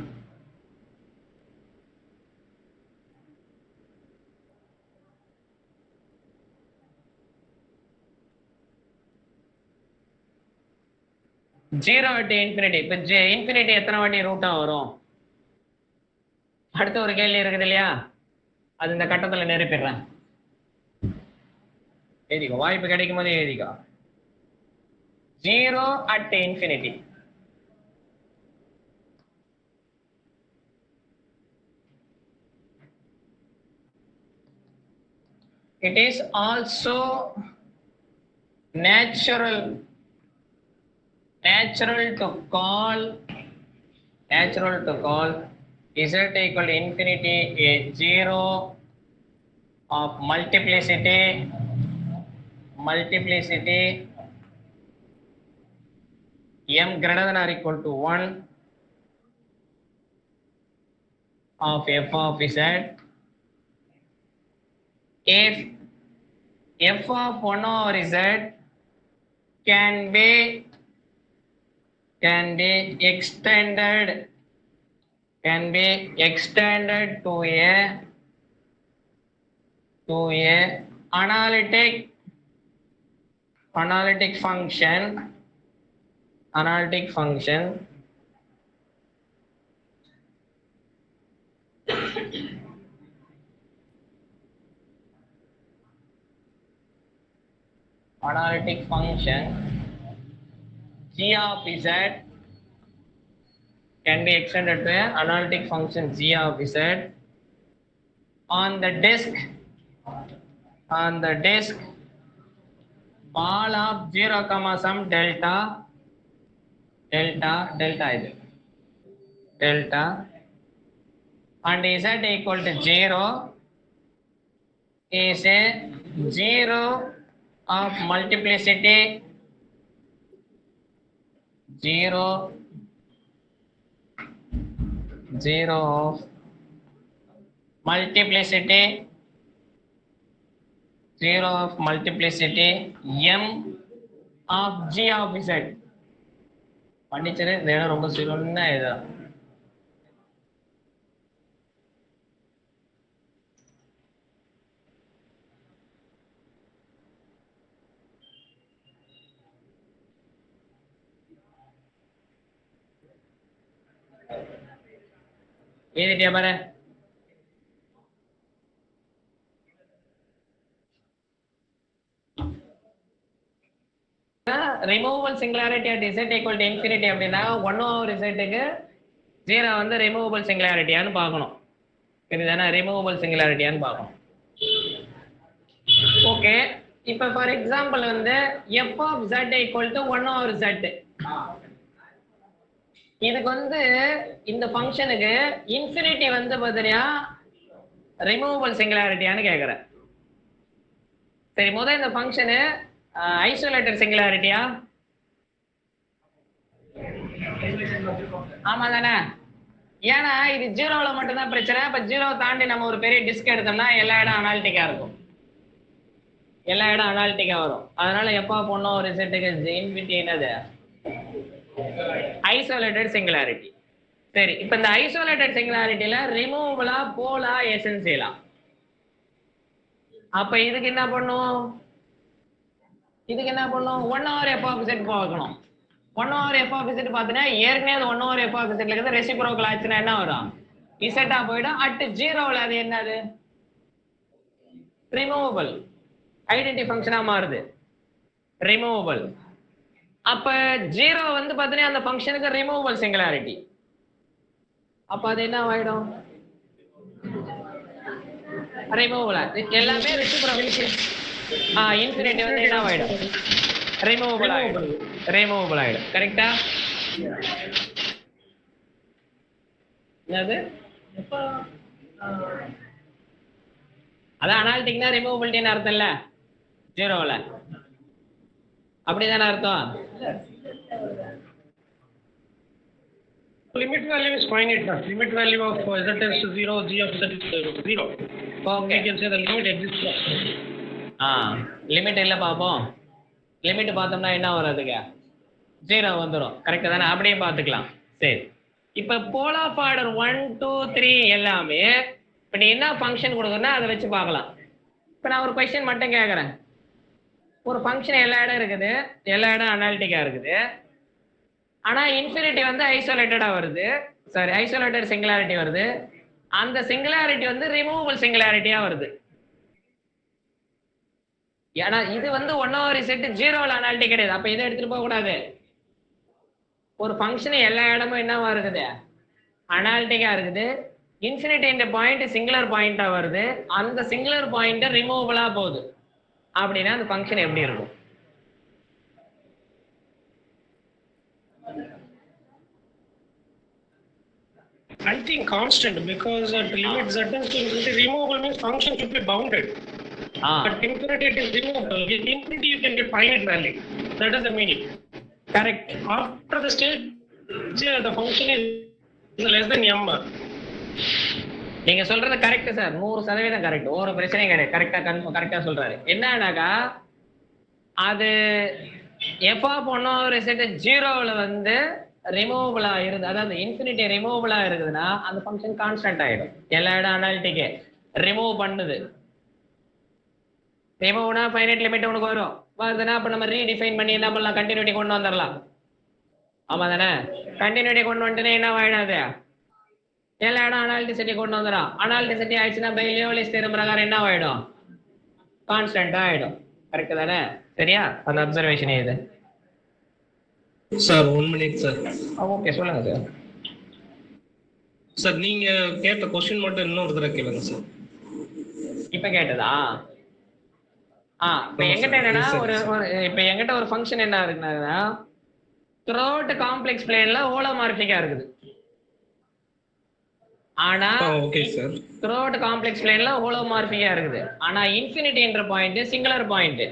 Zero to infinity. இப்போ infinity எத்தனை வாட்டி ரூட்டா வரும்? அடுத்த ஒரு கேள்வி இருக்குது இல்லையா, அது இந்த கட்டத்தில் நிரப்பிடுறேன். எழுதிக்கோ, வாய்ப்பு கிடைக்கும் போதே எழுதிக்கோ. 0 at infinity. It is also natural to call z equal to infinity a zero of multiplicity m greater than or equal to 1 of f of z if f of 1 over z can be extended to a analytic function g of z can be extended to an analytic function g of z on the disk ball of 0, some delta and z equal to 0 is a 0 of multiplicity 0 of multiplicity m of g of z. பண்ணிச்சது இந்த இடம் ரொம்ப சுலபம்னா இதுதான். எழுதிட்டியா பாரு. Removable singularity at z equal to infinity அப்படின்னா 1 over z க்கு 0 வந்து removable சிங்குலாரிட்டியான்னு பார்க்கணும். இதுதானே ரிமூவபிள் சிங்குலாரிட்டியான்னு பார்க்கணும். ஓகே, இப்போ ஃபார் எக்ஸாம்பிள் வந்து f of z equal to 1 over z. இதுக்கு வந்து இந்த ஃபங்க்ஷனுக்கு இன்ஃபினிட்டி வந்து பார்த்தீங்கன்னா ரிமூவபிள் சிங்குலாரிட்டியான்னு கேட்குறேன். சரி, முதல் இந்த ஃபங்க்ஷனு ஐசோலேட்டட் சிங்குலாரிட்டியா? ஆமா தானே? ஏன்னா இது ஜீரோவில் மட்டும்தான் பிரச்சனை. இப்போ ஜீரோ தாண்டி நம்ம ஒரு பெரிய டிஸ்க் எடுத்தோம்னா எல்லா இடம் அனாலிட்டிக்கா இருக்கும், எல்லா இடம் அனாலிட்டிக்கா வரும். அதனால எப்போ போனோம் ஒரு செட்டுக்கு இன்ஃபினிட்டி என்னது ஐசோலேட்டட் சிங்குலாரிட்டி. சரி, இப்போ இந்த ஐசோலேட்டட் சிங்குலாரிட்டியில ரிமூவபிளா போலா எசென்சியலா? அப்ப இதுக்கு என்ன பண்ணும்? இதுக்கு என்ன பண்ணும்? 1 over f of z பார்க்கணும். 1 over f of z பார்த்தீங்கன்னா ஏற்கனவே அது 1 over f of z இருக்குது. ரெசிப்ரோக்கல் ஆச்சுன்னா என்ன வரும்? இசட்டா போயிடும். அட் ஜீரோவில் அது என்னது? ரிமூவபிள் ஐடென்டி ஃபங்க்ஷனா மாறுது, ரிமூவபிள். அப்ப ஜீரோ வந்து பார்த்தீங்கன்னா அந்த ஃபங்க்ஷனுக்கு ரிமூவபிள் சிங்குலாரிட்டி. அப்ப அது என்ன ஆயிடும்? ரிமூவபிளா? எல்லாமே ரெசிப்ரோக்கல். இன்ஃபினிட்டி வந்து என்ன ஆயிடும்? ரிமூவபிள் ஆயிடும், ரிமூவபிள் ஆயிடும். கரெக்டா? என்னது? அதான் அனாலிட்டிக்னா ரிமூவபிலிட்டின்னு அர்த்தம் இல்ல ஜீரோவில், அப்படிதானே அர்த்தம்? Limit value is finite. Limit value of z tends to 0, g of z is 0. Okay. We can say the limit exists. Limit இல்லை பார்ப்போம். லிமிட் பார்த்தோம்னா என்ன வரும்? அதுக்கு ஜீரோ வந்துடும். கரெக்டாக தானே? அப்படியே பார்த்துக்கலாம். சரி, இப்போ போல் ஆஃப் ஆர்டர் 1 2 3 எல்லாமே இப்போ நீ என்ன ஃபங்க்ஷன் கொடுக்குறனா அதை வச்சு பார்க்கலாம். இப்போ நான் ஒரு கொஸ்டின் மட்டும் கேட்குறேன். ஒரு ஃபங்க்ஷன் எல்லா இடம் இருக்குது, எல்லா இடம் அனாலிட்டிக்காக இருக்குது. ஆனால் இன்ஃபினிட்டி வந்து ஐசோலேட்டடாக வருது, சாரி ஐசோலேட்டட் சிங்குலாரிட்டி வருது. அந்த சிங்குலாரிட்டி வந்து ரிமூவபிள் சிங்குலாரிட்டியாக வருது. ஏன்னா இது வந்து 1 over z ஜீரோவில் அனாலிட்டிக் கிடையாது. அப்போ இதை எடுத்துகிட்டு போகக்கூடாது. ஒரு ஃபங்க்ஷன் எல்லா இடமும் என்னவா இருக்குது? அனாலிட்டிக்காக இருக்குது. இன்ஃபினிட்டி இந்த பாயிண்ட் சிங்குலர் பாயிண்டாக வருது. அந்த சிங்குலர் பாயிண்ட்டை ரிமூவபிளாக போகுது. அப்படின்னா அந்த ஃபங்க்ஷன் எப்படி இருக்கும்? I think constant, because at limit z tends to infinity, removable means function should be bounded. But infinity it is removable. With infinity you can get finite value. That is the meaning. Correct. After the stage, the function is less than m. நீங்க சொல்றது correct sir, 100% correct. ஒரு பிரச்சனையும் கிடையாது. கரெக்டா சொல்றாரு. என்னன்னாக்கா அது f of 1 over z ஜீரோவில் வந்து ரிமூவபிளா இருந்து, அதாவது இன்ஃபினிட்டி ரிமூவபிளா இருக்குதுன்னா அந்த ஃபங்க்ஷன் கான்ஸ்டன்ட் ஆயிடும். எல்லா இடம் அனாலிட்டிக்கு ரிமூவ் பண்ணுது. ரிமூவ்னா ஃபைனைட் லிமிட் உனக்கு வரும். வருதுன்னா அப்போ நம்ம ரீடிஃபைன் பண்ணி என்ன பண்ணலாம்? கண்டினியூட்டி கொண்டு வந்துடலாம். ஆமா தானே? கண்டினியூட்டி கொண்டு வந்துட்டுன்னா என்ன ஆயிடாது? எல்லா இடம் அனாலிட்டிசிட்டி கொண்டு வந்துடும். அனாலிட்டிசிட்டி ஆயிடுச்சுன்னா பெய்லியோலிஸ் தேர்வு பிரகாரம் என்ன ஆயிடும்? கான்ஸ்டன்ட் ஆயிடும். கரெக்ட் தானே? சரியா? அந்த அப்சர்வேஷன் இது சார் 1 minute சார். ஓகே, சொல்லுங்க சார். சார் நீங்க கேட்ட क्वेश्चन மட்டும் இன்னொரு தடவை கேளுங்க சார். இப்ப கேட்டதா? இப்ப எங்கிட்ட என்னன்னா இப்ப எங்கிட்ட ஒரு ஃபங்க்ஷன் என்ன இருக்குன்னா த்ரூஅவுட் காம்ப்ளெக்ஸ் பிளேன்ல ஹோலோமார்பிக்கா இருக்குது. ஆனா ஓகே சார், த்ரூஅவுட் காம்ப்ளெக்ஸ் பிளேன்ல ஹோலோமார்பிக்கா இருக்குது. ஆனா இன்ஃபினிட்டின்ற பாயிண்ட் சிங்குலர் பாயிண்ட்.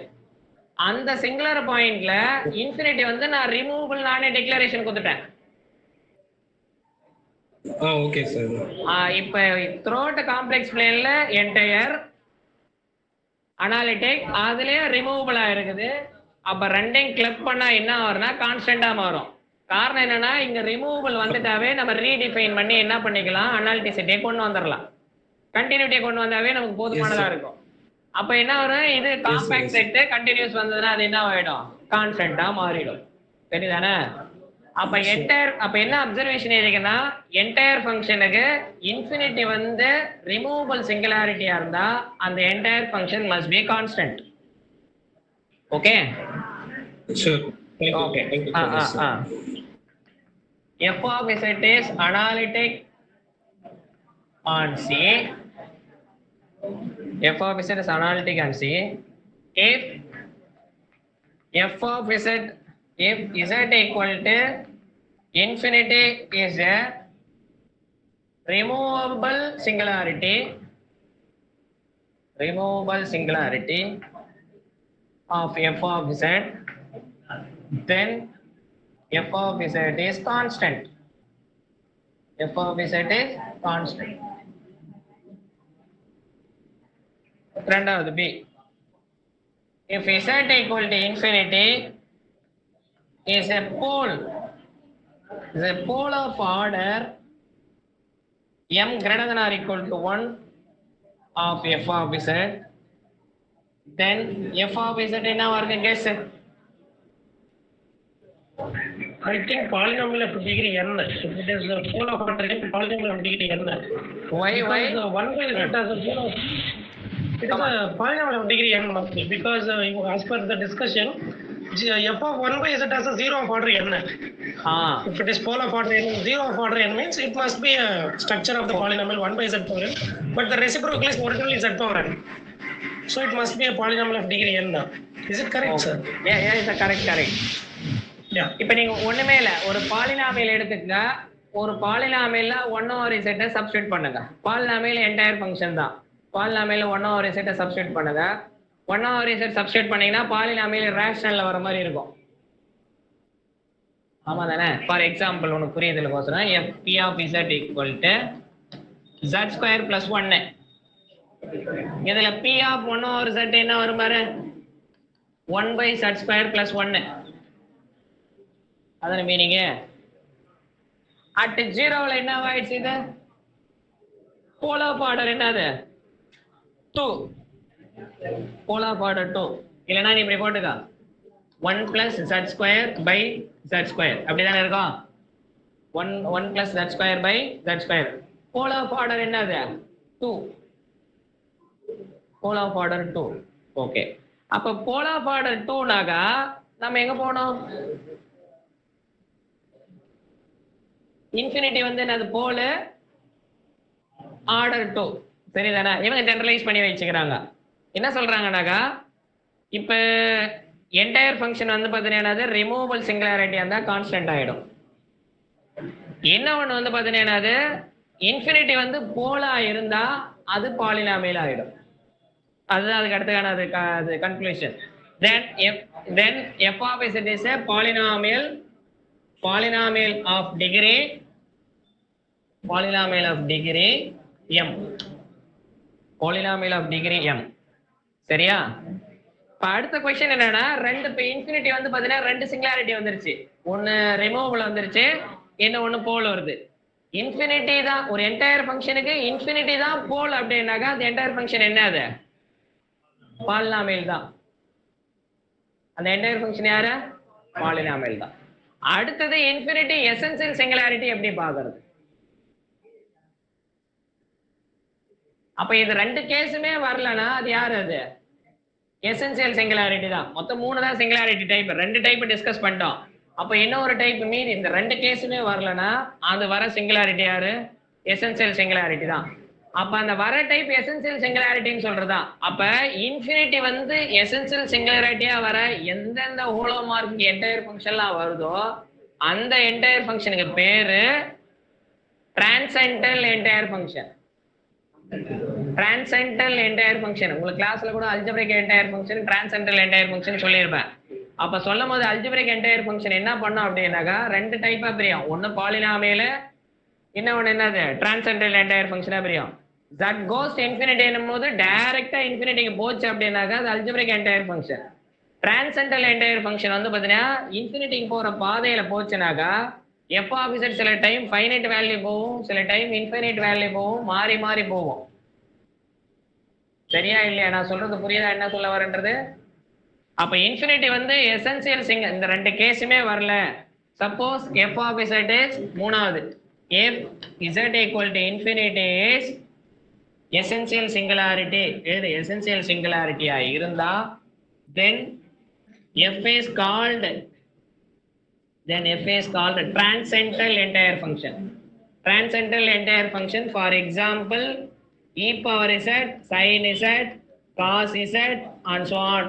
அந்த சிங்குலர் பாயிண்ட்ல இன்ஃபினிட்டி வந்து நான் ரிமூவபிள் நானே டிக்ளரேஷன் கொடுத்துட்டேன். Okay sir. இப்ப த்ரூஅவுட் காம்ப்ளெக்ஸ் பிளேன்ல என்டையர் அனாலிட்டிக் அதுலயே ரிமூவபிளா இருக்குது. அப்ப ரெண்டையும் கிளப் பண்ணா என்ன ஆகும்னா கான்ஸ்டன்டா மாறும். காரணம் என்னன்னா இங்க ரிமூவபிள் வந்துட்டாவே நம்ம ரீடிஃபைன் பண்ணி என்ன பண்ணிக்கலாம்? அனாலிட்டிசிட்டியை கொண்டு வந்துடலாம். கண்டினியூட்டியை கொண்டு வந்தாவே நமக்கு போதுமானதா இருக்கும். அப்ப என்ன வரும்? இது காம்பாக்ட் செட் கண்டினியூஸ் வந்ததுன்னா அது என்ன ஆயிடும்? கான்ஸ்டன்டா மாறிடும். சரிதானே? அப்ப என்ன அப்சர்வேஷன் இருக்குன்னா என்டையர் ஃபங்க்ஷனுக்கு இன்ஃபினிட்டி வந்து ரிமூவபிள் சிங்குலாரிட்டியா இருந்தா அந்த entire function must be constant. Okay sure. Okay. f of z is analytic on C. f of z is analytic on C if f of z, if z equal to infinity is a removable singularity removable singularity of f of z, then f of z is constant. F of z is constant. ரெண்டாவது b, if z equal to infinity is a pole of order m greater than or equal to 1 of f of z, then f of z என்ன வருங்க guess? I think polynomial of degree n. If it is a pole of order n, polynomial of degree n. Why? Because 1 by z has a 0. It is a polynomial of degree n must be, because as per the discussion, f of 1 by z has a 0 of order n. If it is pole of order n, 0 of order n means it must be a structure of the polynomial 1 by z power n, but the reciprocal is originally z power n. So it must be a polynomial of degree n. Is it correct, sir? Yeah, it's correct. Yeah. இப்போ நீங்க ஒண்ணுமே இல்ல, ஒரு polynomial எடுத்துக்கங்க. ஒரு பாலினாமியல்ல 1 over z substitute பண்ணுங்க. Polynomial entire function தான். பாலினாமியல்ல 1 over z substitute பண்ணுங்க. 1 over z சப்ஸ்டிட்யூட் பண்ணீங்கன்னா பாலினாமியல் ரேஷனல்ல வர மாதிரி இருக்கும். ஆமா தானே? ஃபார் எக்ஸாம்பிள் ஒன்னு புரியுதுலக்கோசரம் f p of z equal to z square plus 1. இதுல p of 1 over z என்ன வரும் பாரு? 1 by z square plus 1. அதான மீனிங். at 0ல என்ன ஆயிடுச்சு? இது pole of order என்னது? 2. pole of order 2. இல்லனா நீ இப்படி போட்டுக்க, 1 plus z square by z square அப்படிதானே இருக்கும். 1 plus z square by z square. pole of order என்னது? 2. pole of order 2. ஓகே, அப்ப pole of order 2 நாக நம்ம எங்க போனோம்? இன்ஃபினிட்டி வந்து என்னது? போல் ஆர்டர் 2. சரிதானே? இவங்க ஜெனரலைஸ் பண்ணி வச்சுக்கிறாங்க. என்ன சொல்றாங்கன்னாக்கா, இப்ப என்டையர் ஃபங்க்ஷன் வந்து பார்த்தீங்கன்னா ரிமூவபிள் சிங்குலாரிட்டி இருந்தா கான்ஸ்டன்ட் ஆயிடும். என்ன ஒன்று வந்து பார்த்தீங்கன்னா இன்ஃபினிட்டி வந்து போலா இருந்தா அது பாலினாமியல் ஆயிடும். அதுதான் அதுக்கு அடுத்துக்கான அது conclusion. then f of z is a polynomial of degree m. polynomial of degree m. சரியா? இப்ப அடுத்த क्वेश्चन என்னன்னா, ரெண்டு இப்ப இன்ஃபினிட்டி வந்து பாத்தீங்கன்னா ரெண்டு சிங்குலாரிட்டி வந்துருச்சு. ஒன்னு ரிமூவபிள் வந்துருச்சு, இன்னொன்னு போல் வருது. இன்ஃபினிட்டி தான் ஒரு என்டையர் ஃபங்க்ஷனுக்கு இன்ஃபினிட்டி தான் போல் அப்படின்னாக்கா அந்த என்டையர் ஃபங்க்ஷன் என்ன? அது பாலினாமியல் தான். அந்த என்டையர் ஃபங்க்ஷன் யாரு? பாலினாமியல் தான். அடுத்தது இன்ஃபினிட்டி எசென்சியல் சிங்குலாரிட்டி எப்படி பாக்குறது? அப்ப இது ரெண்டு கேஸுமே வரலனா அது யாரு? அது எசென்சியல் சிங்குலாரிட்டி தான். மொத்தம் 3 தான் சிங்குலாரிட்டி டைப். 2 டைப் டிஸ்கஸ் பண்ணிட்டோம். அப்ப இன்னொரு டைப் மீதி இந்த ரெண்டு கேஸுமே வரலனா அது வர சிங்குலாரிட்டி யாரு? எசென்சியல் சிங்குலாரிட்டி தான். அப்ப அந்த வர டைப் எசென்சியல் சிங்குலாரிட்டின்னு சொல்றதா. அப்ப இன்ஃபினிட்டி வந்து எசென்சியல் சிங்குலாரிட்டியா வர எந்தெந்த ஹோலோமார்க் என்டையர் ஃபங்க்ஷன்லாம் வருதோ அந்த என்டையர் ஃபங்க்ஷனுக்கு பேரு transcendental entire function. Transcendental entire function உங்களுக்கு கிளாஸ்ல கூட algebraic entire function, transcendental entire function சொல்லியிருப்பேன். அப்ப சொல்லும் போது அல்ஜிப்ரிக் என்டையர் ஃபங்க்ஷன் என்ன பண்ணோம் அப்படின்னாக்கா ரெண்டு டைப்பா பிரியும். ஒன்னு பாலினாமியல், இன்னொன்னு என்னது? டிரான்சென்டல் என்டையர் ஃபங்க்ஷனா பிரியும். that goes to infinity என்னும்போது டைரக்டா இன்ஃபினிட்டிக்கு போச்சு அப்படின்னாக்கா அது algebraic entire function. Transcendental entire function வந்து பாத்தீங்கன்னா இன்ஃபினிட்டிக்கு போற பாதையில போச்சுனாக்கா f of z சில டைம் ஃபைனைட் வேல்யூ போகும், சில டைம் இன்ஃபைனைட் வேல்யூ போகும், மாறி மாறி போகும். சரியா இல்லையா? நான் சொல்றது புரியுதா என்ன சொல்ல வரேன்றது? அப்ப இன்ஃபினிட்டி வந்து எசென்சியல் இந்த ரெண்டு கேஸுமே வரல. Suppose f of z is மூணாவது, if z equal to infinity is essential singularity, இது essential singularity ஆ இருந்தா then f is called transcendental entire function. Transcendental entire function, for example e power z, sin z, cos z and so on.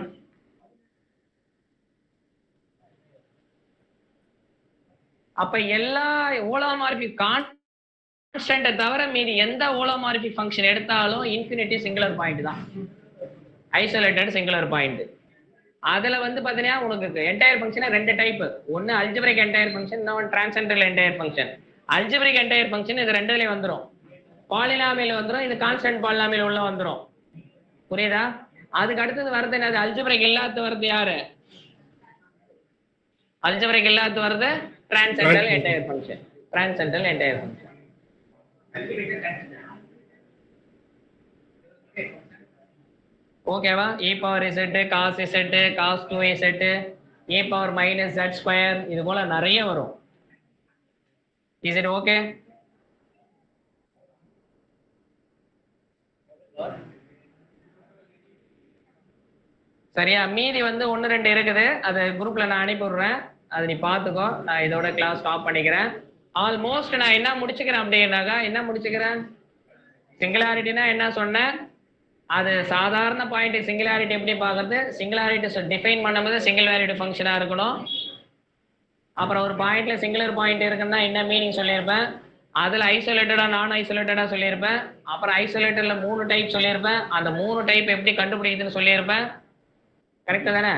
அப்ப எல்லா ஹோலோமார்பிக் கான்ஸ்டன்ட்டை தவிர மீதி எந்த ஹோலோமார்பிக் function எடுத்தாலும் infinity singular point தான், isolated singular point. அதுல வந்து பாத்தீங்கன்னா உனக்கு என்டையர் ஃபங்க்ஷன் ரெண்டு டைப், ஒன்னு அல்ஜிப்ரிக் என்டையர் ஃபங்க்ஷன், இன்னொன்று transcendental entire function. Algebraic entire function இது ரெண்டுலயும் வந்துடும், பாலினாமியல் வந்துடும், இது கான்ஸ்டன்ட் பாலினாமியல் உள்ள வந்துடும். புரியுதா? அதுக்கு அடுத்தது வருது என்னது, அல்ஜிப்ரிக் இல்லாத வருது யாரு, அல்ஜிப்ரிக் இல்லாத வருது transcendental entire function. Transcendental entire function ஓகேவா? e power z cos z cos 2z e power minus z square, இது போல நிறைய வரும். Is it okay? சரியா? மீதி வந்து 1 2 இருக்குது, அது குரூப்ல நான் அனுப்பி விடுறேன், அது நீ பாத்துக்கோ. நான் இதோட கிளாஸ் ஸ்டாப் பண்ணிக்கிறேன். ஆல்மோஸ்ட் நான் என்ன முடிச்சுக்கிறேன் அப்படின்னாக்கா, என்ன முடிச்சுக்கிறேன், சிங்குலாரிட்டினா என்ன சொன்னேன், அது சாதாரண பாயிண்ட். சிங்குலாரிட்டி எப்படி பார்க்கறது, சிங்குலாரிட்டி டிஃபைன் பண்ணும்போது சிங்கிள் வேல்யூடு ஃபங்க்ஷனா இருக்கணும். அப்புறம் ஒரு பாயிண்ட்ல சிங்குலர் பாயிண்ட் இருக்குன்னா என்ன மீனிங் சொல்லியிருப்பேன், அதுல ஐசோலேட்டடா நான் ஐசோலேட்டடா சொல்லியிருப்பேன். அப்புறம் ஐசோலேட்டர்ல 3 டைப் சொல்லியிருப்பேன், அந்த 3 டைப் எப்படி கண்டுபிடிக்குதுன்னு சொல்லியிருப்பேன். கரெக்ட் தானே?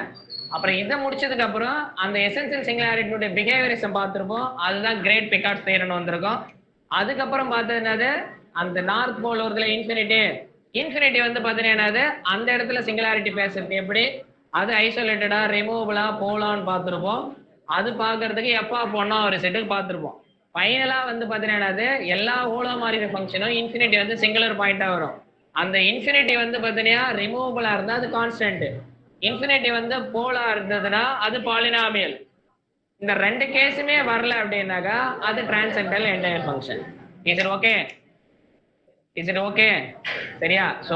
அப்புறம் இதை முடிச்சதுக்கு அப்புறம் அந்த எசென்சியல் சிங்குலாரிட்டியோட பிஹேவியரிசம் பார்த்துருப்போம், அதுதான் கிரேட் பிகார்ட்ஸ் தியரம்னு வந்திருக்கும். அதுக்கப்புறம் பார்த்தது என்னது, அந்த நார்த் போல் வருதுல இன்ஃபினிட்டி, இன்ஃபினிட்டி வந்து பார்த்தீங்கன்னா என்னது, அந்த இடத்துல சிங்குலாரிட்டி பேசுறது எப்படி, அது ஐசோலேட்டடா ரிமூவபிளா போலான்னு பார்த்துருப்போம். அது பார்க்கறதுக்கு எப்பா போனோம் ஒரு செட்டுக்கு பார்த்துருப்போம். ஃபைனலா வந்து பார்த்தீங்கன்னா என்னது, எல்லா ஹோலோமார்பிக் ஃபங்க்ஷனும் இன்ஃபினிட்டி வந்து சிங்குலர் பாயிண்டா வரும். அந்த இன்ஃபினிட்டி வந்து பார்த்தீங்கன்னா ரிமூவபிளா இருந்தா அது கான்ஸ்டன்ட், இன்ஃபினிட்டி வந்து போலா இருந்ததுன்னா அது பாலினாமியல். இந்த 2 கேஸுமே வரல அப்படின்னாக்கா அது transcendental entire function. Is it okay? Is it okay? சரியா? ஸோ